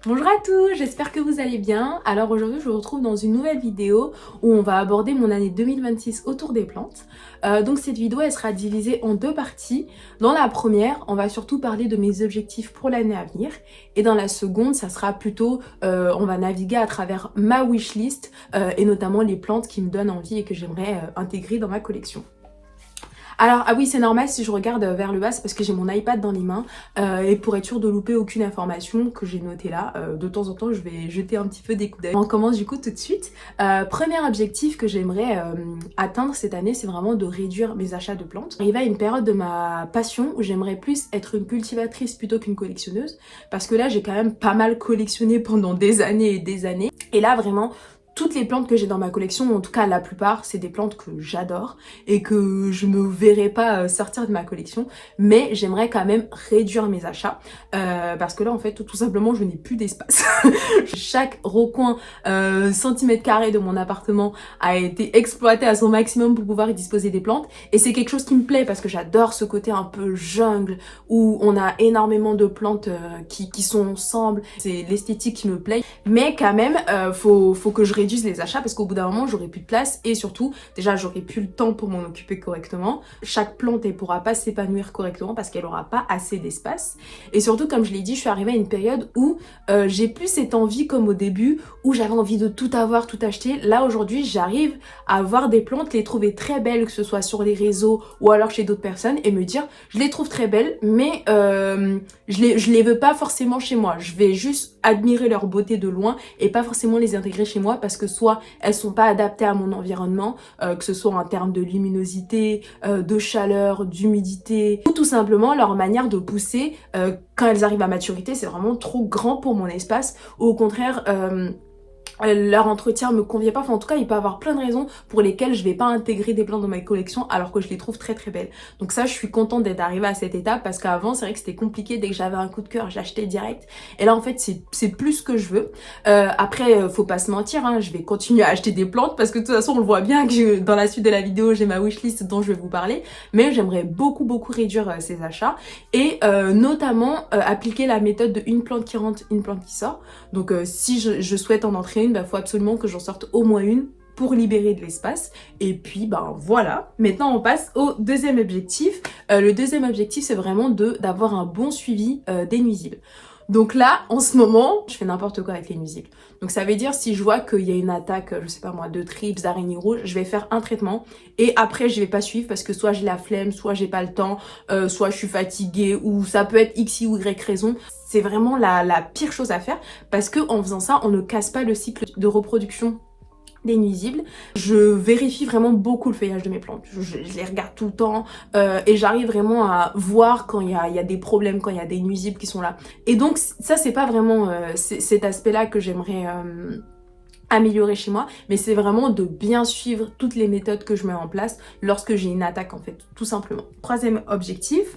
Bonjour à tous, j'espère que vous allez bien. Alors aujourd'hui je vous retrouve dans une nouvelle vidéo où on va aborder mon année 2026 autour des plantes. Donc cette vidéo elle sera divisée en deux parties. Dans la première on va surtout parler de mes objectifs pour l'année à venir et dans la seconde ça sera plutôt on va naviguer à travers ma wishlist et notamment les plantes qui me donnent envie et que j'aimerais intégrer dans ma collection. Alors, ah oui, c'est normal si je regarde vers le bas, c'est parce que j'ai mon iPad dans les mains et pour être sûr de louper aucune information que j'ai notée là, de temps en temps, je vais jeter un petit peu des coups d'œil. On commence du coup tout de suite. Premier objectif que j'aimerais atteindre cette année, c'est vraiment de réduire mes achats de plantes. Arriver à une période de ma passion où j'aimerais plus être une cultivatrice plutôt qu'une collectionneuse parce que là, j'ai quand même pas mal collectionné pendant des années et des années. Et là, vraiment, toutes les plantes que j'ai dans ma collection, en tout cas la plupart, c'est des plantes que j'adore et que je me verrai pas sortir de ma collection, mais j'aimerais quand même réduire mes achats parce que là en fait tout simplement je n'ai plus d'espace. Chaque recoin centimètre carré de mon appartement a été exploité à son maximum pour pouvoir y disposer des plantes et c'est quelque chose qui me plaît parce que j'adore ce côté un peu jungle où on a énormément de plantes qui sont ensemble, c'est l'esthétique qui me plaît, mais quand même faut que je réduise les achats parce qu'au bout d'un moment j'aurai plus de place et surtout déjà j'aurai plus le temps pour m'en occuper correctement. Chaque plante elle pourra pas s'épanouir correctement parce qu'elle aura pas assez d'espace et surtout comme je l'ai dit je suis arrivée à une période où j'ai plus cette envie comme au début où j'avais envie de tout avoir, tout acheter. Là aujourd'hui j'arrive à avoir des plantes, les trouver très belles que ce soit sur les réseaux ou alors chez d'autres personnes et me dire je les trouve très belles mais je les veux pas forcément chez moi, je vais juste admirer leur beauté de loin et pas forcément les intégrer chez moi parce que soit elles sont pas adaptées à mon environnement, que ce soit en termes de luminosité, de chaleur, d'humidité, ou tout simplement leur manière de pousser quand elles arrivent à maturité, c'est vraiment trop grand pour mon espace, ou au contraire leur entretien me convient pas, enfin en tout cas il peut y avoir plein de raisons pour lesquelles je vais pas intégrer des plantes dans ma collection alors que je les trouve très très belles. Donc ça je suis contente d'être arrivée à cette étape parce qu'avant c'est vrai que c'était compliqué, dès que j'avais un coup de cœur j'achetais direct et là en fait c'est plus ce que je veux. Après faut pas se mentir, hein, je vais continuer à acheter des plantes parce que de toute façon on le voit bien que dans la suite de la vidéo j'ai ma wishlist dont je vais vous parler, mais j'aimerais beaucoup réduire ces achats et notamment appliquer la méthode de une plante qui rentre, une plante qui sort. Donc si je souhaite en entrer une, bah, faut absolument que j'en sorte au moins une pour libérer de l'espace. Et puis ben voilà, maintenant on passe au deuxième objectif. Le deuxième objectif c'est vraiment d'avoir un bon suivi des nuisibles. Donc là, en ce moment, je fais n'importe quoi avec les nuisibles. Donc ça veut dire si je vois qu'il y a une attaque, je sais pas moi, de trips, d'araignées rouges, je vais faire un traitement et après je vais pas suivre parce que soit j'ai la flemme, soit j'ai pas le temps, soit je suis fatiguée ou ça peut être X ou Y raison. C'est vraiment la pire chose à faire parce que en faisant ça, on ne casse pas le cycle de reproduction des nuisibles. Je vérifie vraiment beaucoup le feuillage de mes plantes. Je les regarde tout le temps et j'arrive vraiment à voir quand il y a des problèmes, quand il y a des nuisibles qui sont là. Et donc ça c'est pas vraiment cet aspect-là que j'aimerais améliorer chez moi, mais c'est vraiment de bien suivre toutes les méthodes que je mets en place lorsque j'ai une attaque en fait, tout simplement. Troisième objectif,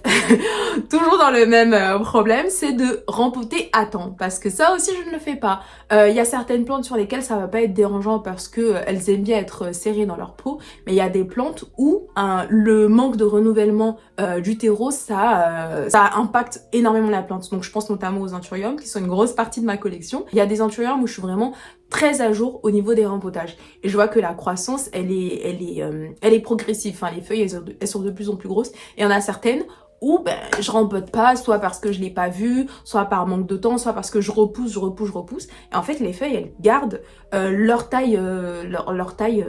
toujours dans le même problème, c'est de rempoter à temps, parce que ça aussi je ne le fais pas. Il y a certaines plantes sur lesquelles ça va pas être dérangeant parce que elles aiment bien être serrées dans leur peau, mais il y a des plantes où le manque de renouvellement du terreau, ça impacte énormément la plante. Donc je pense notamment aux anthuriums qui sont une grosse partie de ma collection. Il y a des anthuriums où je suis vraiment très à jour au niveau des rempotages et je vois que la croissance elle est progressive, enfin les feuilles elles sont de plus en plus grosses et il y en a certaines où ben je rempote pas, soit parce que je l'ai pas vu, soit par manque de temps, soit parce que je repousse et en fait les feuilles elles gardent leur taille leur taille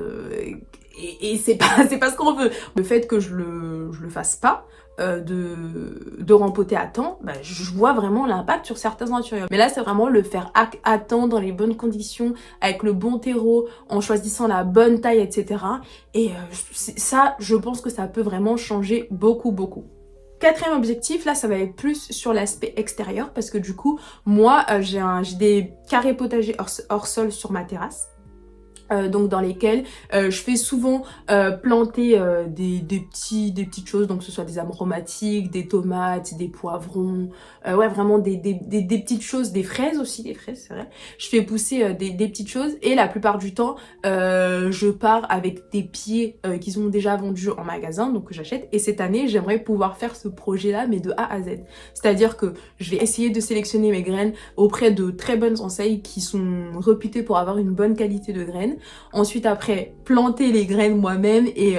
et c'est pas ce qu'on veut. Le fait que je le fasse pas de rempoter à temps, bah, je vois vraiment l'impact sur certains anthuriums. Mais là c'est vraiment le faire à temps, dans les bonnes conditions, avec le bon terreau, en choisissant la bonne taille, etc. Et ça, je pense que ça peut vraiment changer beaucoup. Quatrième objectif, là ça va être plus sur l'aspect extérieur parce que du coup, moi j'ai des carrés potagers hors sol sur ma terrasse. donc dans lesquels je fais souvent planter des petites choses, donc que ce soit des aromatiques, des tomates, des poivrons, ouais vraiment des petites choses, des fraises aussi, des fraises c'est vrai. Je fais pousser des petites choses et la plupart du temps je pars avec des pieds qui sont déjà vendus en magasin, donc que j'achète. Et cette année j'aimerais pouvoir faire ce projet là mais de A à Z. C'est-à-dire que je vais essayer de sélectionner mes graines auprès de très bonnes enseignes qui sont réputées pour avoir une bonne qualité de graines. Ensuite après planter les graines moi-même et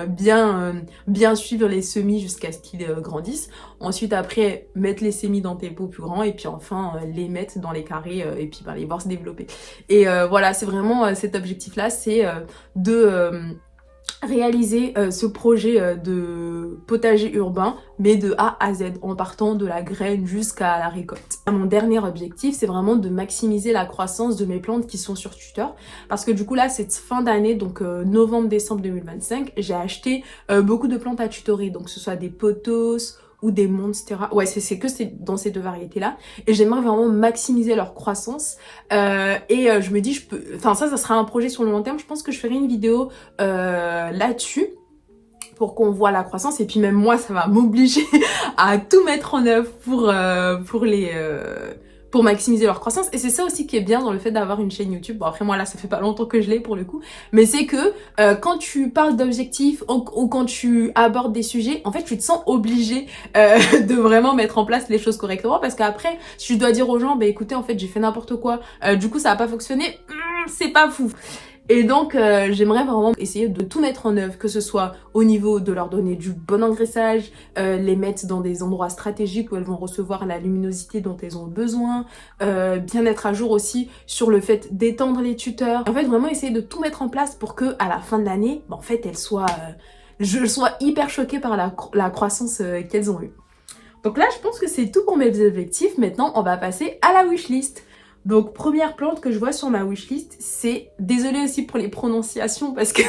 bien suivre les semis jusqu'à ce qu'ils grandissent. Ensuite après mettre les semis dans des pots plus grands et puis enfin les mettre dans les carrés et puis les voir se développer. Et voilà, c'est vraiment cet objectif là, c'est de réaliser ce projet de potager urbain mais de A à Z en partant de la graine jusqu'à la récolte. Mon dernier objectif c'est vraiment de maximiser la croissance de mes plantes qui sont sur Tutor parce que du coup là cette fin d'année donc novembre-décembre 2025 j'ai acheté beaucoup de plantes à tutorer, donc que ce soit des pothos ou des monstera. Ouais, c'est dans ces deux variétés là et j'aimerais vraiment maximiser leur croissance je me dis enfin ça sera un projet sur le long terme. Je pense que je ferai une vidéo là-dessus pour qu'on voit la croissance et puis même moi ça va m'obliger à tout mettre en œuvre pour maximiser leur croissance. Et c'est ça aussi qui est bien dans le fait d'avoir une chaîne YouTube. Bon après moi là ça fait pas longtemps que je l'ai pour le coup, mais c'est que quand tu parles d'objectifs ou quand tu abordes des sujets, en fait tu te sens obligé de vraiment mettre en place les choses correctement, parce qu'après si tu dois dire aux gens bah écoutez en fait j'ai fait n'importe quoi, du coup ça a pas fonctionné, c'est pas fou. Et donc j'aimerais vraiment essayer de tout mettre en œuvre, que ce soit au niveau de leur donner du bon engraissage, les mettre dans des endroits stratégiques où elles vont recevoir la luminosité dont elles ont besoin, bien être à jour aussi sur le fait d'étendre les tuteurs. En fait vraiment essayer de tout mettre en place pour que à la fin de l'année, en fait elles soient, je sois hyper choquée par la croissance qu'elles ont eue. Donc là je pense que c'est tout pour mes objectifs. Maintenant on va passer à la wishlist. Donc première plante que je vois sur ma wishlist, c'est, désolée aussi pour les prononciations parce que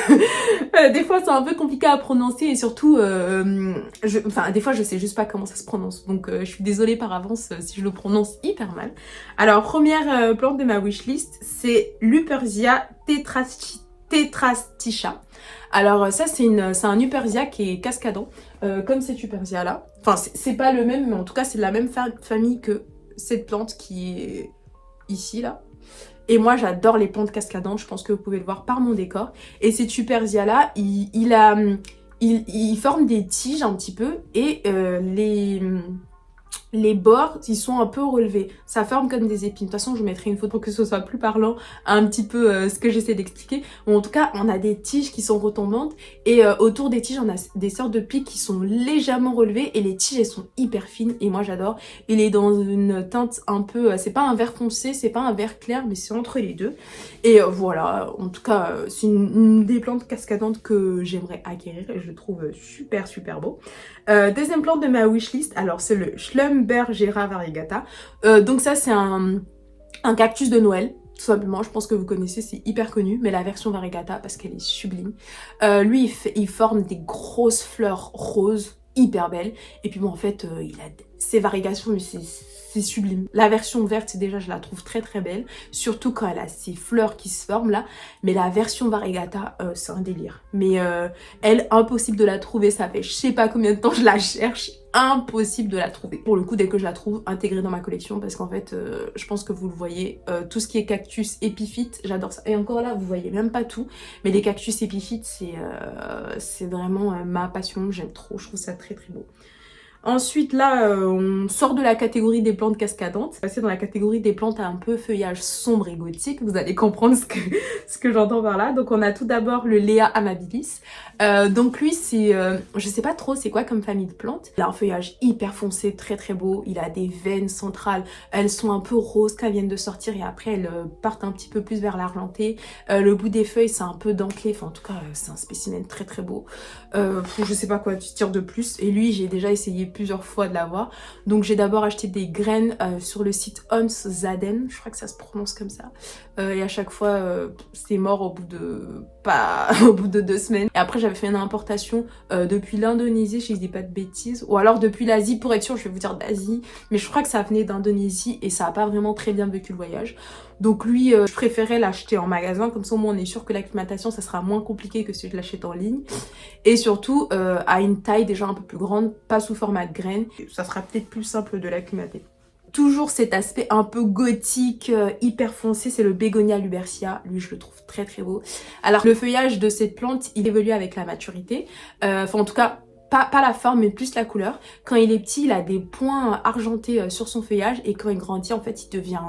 des fois c'est un peu compliqué à prononcer et surtout des fois je sais juste pas comment ça se prononce, donc je suis désolée par avance si je le prononce hyper mal. Alors première plante de ma wishlist, c'est Lupersia tetrastica. Alors ça c'est un Lupersia qui est cascadant comme cet Lupersia là, enfin c'est pas le même mais en tout cas c'est de la même famille que cette plante qui est ici là. Et moi j'adore les plantes cascadantes, je pense que vous pouvez le voir par mon décor. Et cet Lupersia là, il forme des tiges un petit peu et les bords, ils sont un peu relevés. Ça forme comme des épines. De toute façon, je vous mettrai une photo pour que ce soit plus parlant, un petit peu ce que j'essaie d'expliquer. Bon, en tout cas, on a des tiges qui sont retombantes et autour des tiges, on a des sortes de pics qui sont légèrement relevés et les tiges, elles sont hyper fines et moi, j'adore. Il est dans une teinte un peu... c'est pas un vert foncé, c'est pas un vert clair, mais c'est entre les deux. Et voilà, en tout cas, c'est une des plantes cascadantes que j'aimerais acquérir et je le trouve super, super beau. Deuxième plante de ma wishlist, alors c'est le Schlumbergera variegata. Donc ça c'est un cactus de Noël, tout simplement. Je pense que vous connaissez, c'est hyper connu, mais la version variegata parce qu'elle est sublime. Lui il forme des grosses fleurs roses hyper belles et puis bon en fait il a ses variations mais c'est sublime. La version verte déjà je la trouve très très belle, surtout quand elle a ses fleurs qui se forment là, mais la version variegata c'est un délire. Mais elle, impossible de la trouver, ça fait je sais pas combien de temps je la cherche, impossible de la trouver. Pour le coup dès que je la trouve, intégrée dans ma collection parce qu'en fait je pense que vous le voyez, tout ce qui est cactus épiphyte, j'adore ça. Et encore là vous voyez même pas tout, mais les cactus épiphytes c'est vraiment ma passion, j'aime trop, je trouve ça très très beau. Ensuite là on sort de la catégorie des plantes cascadantes, passer dans la catégorie des plantes à un peu feuillage sombre et gothique, vous allez comprendre ce que j'entends par là. Donc on a tout d'abord le Lea amabilis, donc lui c'est, je sais pas trop c'est quoi comme famille de plantes. Il a un feuillage hyper foncé, très très beau, il a des veines centrales, elles sont un peu roses quand elles viennent de sortir et après elles partent un petit peu plus vers l'argenté. Le bout des feuilles c'est un peu dentelé, enfin en tout cas c'est un spécimen très très beau. Je sais pas quoi dire de plus, et lui j'ai déjà essayé plusieurs fois de l'avoir. Donc j'ai d'abord acheté des graines sur le site Homszaden, je crois que ça se prononce comme ça. Et à chaque fois c'est mort au bout de pas au bout de 2 semaines. Et après j'avais fait une importation depuis l'Indonésie, si je dis pas de bêtises, ou alors depuis l'Asie, pour être sûre je vais vous dire d'Asie, mais je crois que ça venait d'Indonésie et ça a pas vraiment très bien vécu le voyage. Donc lui je préférais l'acheter en magasin, comme ça au moins on est sûr que l'acclimatation ça sera moins compliqué que si je l'achète en ligne. Et surtout à une taille déjà un peu plus grande, pas sous format de graines, ça sera peut-être plus simple de l'acclimater. Toujours cet aspect un peu gothique, hyper foncé, c'est le Bégonia lubercia. Lui, je le trouve très très beau. Alors, le feuillage de cette plante, il évolue avec la maturité. Enfin, en tout cas, pas la forme, mais plus la couleur. Quand il est petit, il a des points argentés sur son feuillage. Et quand il grandit, en fait, il devient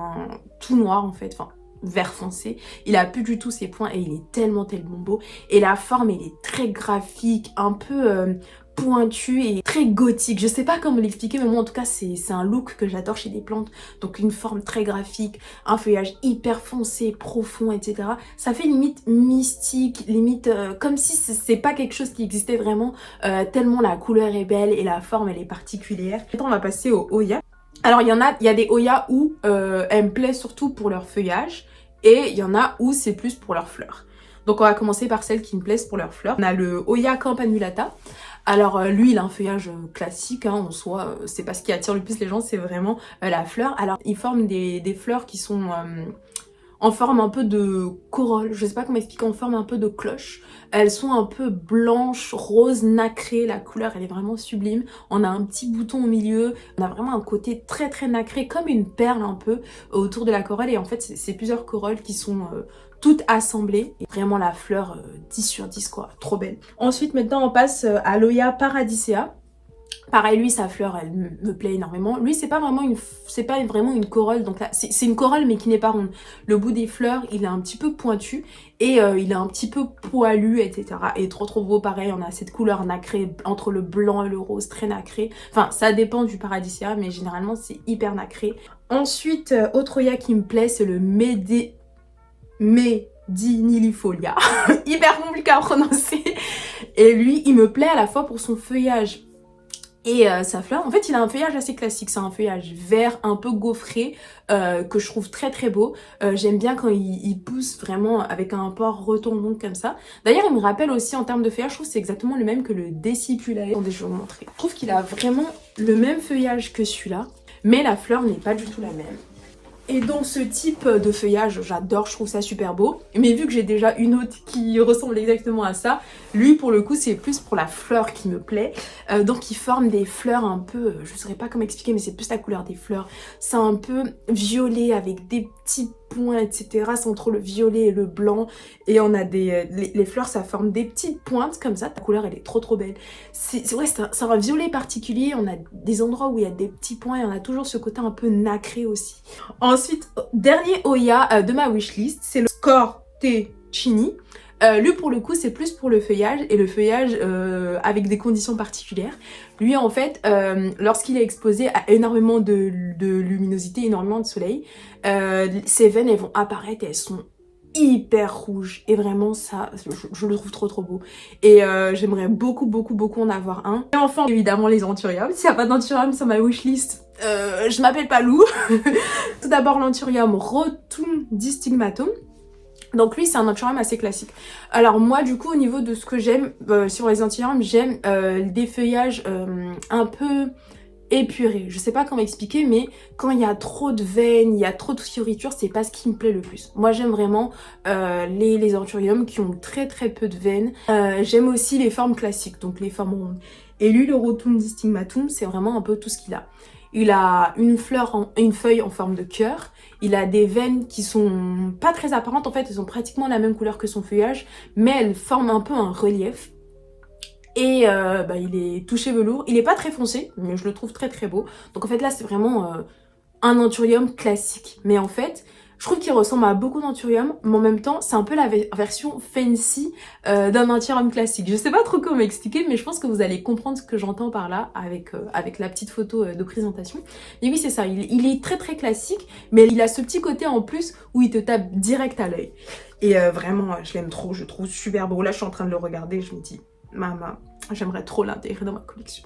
tout noir, en fait. Enfin, vert foncé. Il a plus du tout ses points et il est tellement beau. Et la forme, elle est très graphique, un peu pointu et très gothique. Je sais pas comment l'expliquer, mais moi en tout cas c'est un look que j'adore chez des plantes. Donc une forme très graphique, un feuillage hyper foncé, profond, etc. Ça fait limite mystique, limite comme si c'est pas quelque chose qui existait vraiment, tellement la couleur est belle et la forme elle est particulière. Maintenant on va passer aux Hoya. Alors il y a des Hoya où elles me plaisent surtout pour leur feuillage et il y en a où c'est plus pour leurs fleurs. Donc on va commencer par celles qui me plaisent pour leurs fleurs. On a le Hoya campanulata. Alors lui il a un feuillage classique en soi, c'est pas ce qui attire le plus les gens, c'est vraiment la fleur. Alors il forme des fleurs qui sont en forme un peu de corolle, je sais pas comment expliquer, en forme un peu de cloche. Elles sont un peu blanches, roses, nacrées, la couleur elle est vraiment sublime. On a un petit bouton au milieu, on a vraiment un côté très nacré, comme une perle un peu autour de la corolle. Et en fait c'est plusieurs corolles qui sont toutes assemblées. Et vraiment la fleur 10 sur 10 quoi, trop belle. Ensuite maintenant on passe à l'Hoya paradisea. Pareil, lui, sa fleur, elle me plaît énormément. Lui, c'est pas vraiment une corolle. Donc là, c'est une corolle, mais qui n'est pas ronde. Le bout des fleurs, il est un petit peu pointu et il est un petit peu poilu, etc. Et trop beau. Pareil, on a cette couleur nacrée entre le blanc et le rose, très nacré. Enfin, ça dépend du paradisea, mais généralement, c'est hyper nacré. Ensuite, autre Hoya qui me plaît, c'est le Medinilifolia. Hyper compliqué à prononcer. Et lui, il me plaît à la fois pour son feuillage et sa fleur. En fait il a un feuillage assez classique, c'est un feuillage vert un peu gaufré que je trouve très beau. J'aime bien quand il pousse vraiment avec un port retombant comme ça. D'ailleurs il me rappelle aussi en termes de feuillage, je trouve que c'est exactement le même que le Decipulae. Attendez, je vais vous montrer. Je trouve qu'il a vraiment le même feuillage que celui-là, mais la fleur n'est pas du tout la même. Et donc ce type de feuillage, j'adore, je trouve ça super beau. Mais vu que j'ai déjà une autre qui ressemble exactement à ça, lui pour le coup c'est plus pour la fleur qui me plaît. Donc il forme des fleurs un peu, je ne saurais pas comment expliquer, mais c'est plus la couleur des fleurs. C'est un peu violet avec des petits points, etc. C'est entre le violet et le blanc. Et on a les fleurs, ça forme des petites pointes comme ça. La couleur elle est trop belle. C'est un violet particulier. On a des endroits où il y a des petits points et on a toujours ce côté un peu nacré aussi. Ensuite, dernier Hoya de ma wishlist, c'est le Scortecini. Lui pour le coup c'est plus pour le feuillage et le feuillage avec des conditions particulières. Lui en fait lorsqu'il est exposé à énormément de luminosité, énormément de soleil, ses veines elles vont apparaître et elles sont hyper rouges et vraiment ça je le trouve trop beau et j'aimerais beaucoup en avoir un. Et enfin évidemment les anthuriums. S'il n'y a pas d'anthurium sur ma wishlist, je m'appelle pas Lou. Tout d'abord l'anthurium rotundistigmatum. Donc lui c'est un anthurium assez classique. Alors moi du coup au niveau de ce que j'aime sur les anthuriums, j'aime des feuillages un peu épurés. Je sais pas comment expliquer, mais quand il y a trop de veines, il y a trop de fioritures, c'est pas ce qui me plaît le plus. Moi j'aime vraiment les anthuriums qui ont très peu de veines. J'aime aussi les formes classiques, donc les formes rondes. Et lui le rotundistigmatum c'est vraiment un peu tout ce qu'il a. Il a une feuille en forme de cœur. Il a des veines qui sont pas très apparentes. En fait, elles ont pratiquement la même couleur que son feuillage, mais elles forment un peu un relief. Et il est touché velours. Il est pas très foncé, mais je le trouve très beau. Donc en fait là, c'est vraiment un anthurium classique. Mais en fait, je trouve qu'il ressemble à beaucoup d'anthurium, mais en même temps, c'est un peu la version fancy d'un anthurium classique. Je sais pas trop comment expliquer, mais je pense que vous allez comprendre ce que j'entends par là avec la petite photo de présentation. Et oui, c'est ça, il est très classique, mais il a ce petit côté en plus où il te tape direct à l'œil. Et vraiment, je l'aime trop, je le trouve super beau. Là, je suis en train de le regarder, je me dis, maman, j'aimerais trop l'intégrer dans ma collection.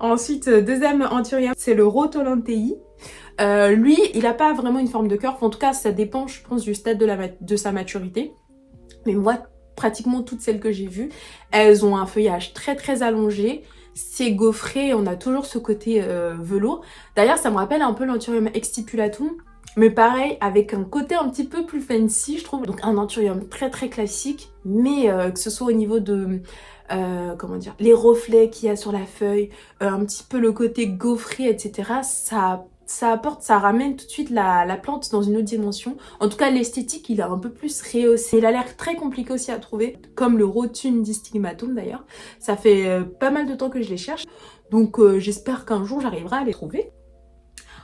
Ensuite, deuxième anthurium, c'est le Rotolantei. Lui, il n'a pas vraiment une forme de cœur. Enfin, en tout cas, ça dépend, je pense, du stade de sa maturité. Mais moi, pratiquement toutes celles que j'ai vues, elles ont un feuillage très très allongé. C'est gaufré, on a toujours ce côté velours. D'ailleurs, ça me rappelle un peu l'Anthurium exstipulatum, mais pareil, avec un côté un petit peu plus fancy, je trouve. Donc un Anthurium très très classique, mais que ce soit au niveau de, comment dire, les reflets qu'il y a sur la feuille, un petit peu le côté gaufré, etc. Ça apporte, ça ramène tout de suite la plante dans une autre dimension. En tout cas, l'esthétique, il est un peu plus rehaussé. Il a l'air très compliqué aussi à trouver, comme le Rotundistigmatum d'ailleurs. Ça fait pas mal de temps que je les cherche, donc j'espère qu'un jour j'arriverai à les trouver.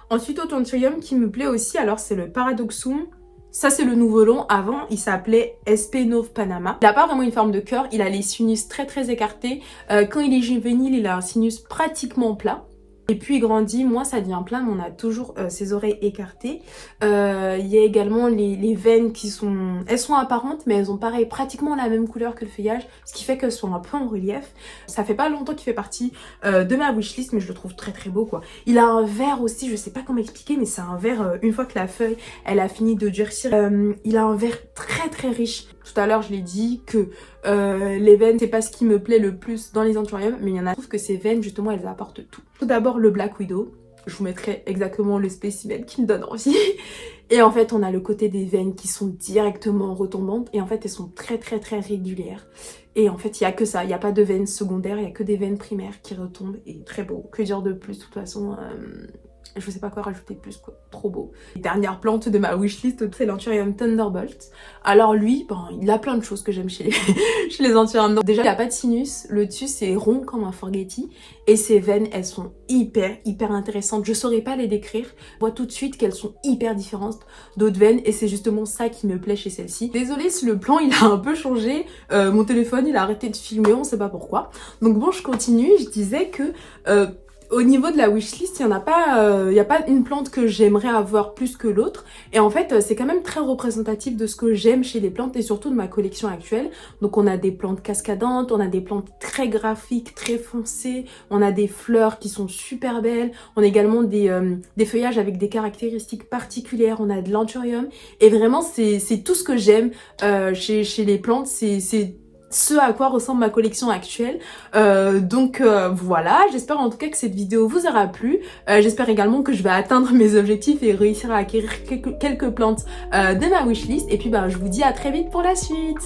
Ensuite, autre Anthurium qui me plaît aussi, alors c'est le Paradoxum. Ça, c'est le nouveau long. Avant, il s'appelait SP Nov Panama. Il n'a pas vraiment une forme de cœur. Il a les sinus très très écartés. Quand il est juvénile, il a un sinus pratiquement plat. Et puis il grandit, moins ça devient plat, mais on a toujours ses oreilles écartées. Il y a également les veines qui sont... Elles sont apparentes, mais elles ont pareil pratiquement la même couleur que le feuillage, ce qui fait qu'elles sont un peu en relief. Ça fait pas longtemps qu'il fait partie de ma wishlist, mais je le trouve très très beau quoi. Il a un vert aussi, je sais pas comment expliquer, mais c'est un vert, une fois que la feuille, elle a fini de durcir, il a un vert très très riche. Tout à l'heure, je l'ai dit que les veines, c'est pas ce qui me plaît le plus dans les anthuriums, mais il y en a, je trouve que ces veines, justement, elles apportent tout. Tout d'abord, le Black Widow. Je vous mettrai exactement le spécimen qui me donne envie. Et en fait, on a le côté des veines qui sont directement retombantes. Et en fait, elles sont très, très, très régulières. Et en fait, il n'y a que ça. Il n'y a pas de veines secondaires, il n'y a que des veines primaires qui retombent. Et très beau. Que dire de plus, de toute façon je sais pas quoi rajouter plus quoi, trop beau. Dernière plante de ma wishlist, c'est l'Anthurium Thunderbolt. Alors lui, bon, il a plein de choses que j'aime chez les Anthuriums. Déjà, il a pas de sinus, le dessus c'est rond comme un forgetti, et ses veines, elles sont hyper intéressantes. Je saurais pas les décrire, je vois tout de suite qu'elles sont hyper différentes d'autres veines, et c'est justement ça qui me plaît chez celle-ci. Désolée si le plan il a un peu changé, mon téléphone il a arrêté de filmer, on sait pas pourquoi. Donc bon, je continue, je disais que... au niveau de la wishlist, il n'y a pas une plante que j'aimerais avoir plus que l'autre. Et en fait, c'est quand même très représentatif de ce que j'aime chez les plantes et surtout de ma collection actuelle. Donc on a des plantes cascadantes, on a des plantes très graphiques, très foncées, on a des fleurs qui sont super belles, on a également des feuillages avec des caractéristiques particulières, on a de l'anthurium. Et vraiment, c'est tout ce que j'aime chez les plantes, c'est ce à quoi ressemble ma collection actuelle. Donc voilà, j'espère en tout cas que cette vidéo vous aura plu. J'espère également que je vais atteindre mes objectifs et réussir à acquérir quelques plantes de ma wishlist. Et puis je vous dis à très vite pour la suite.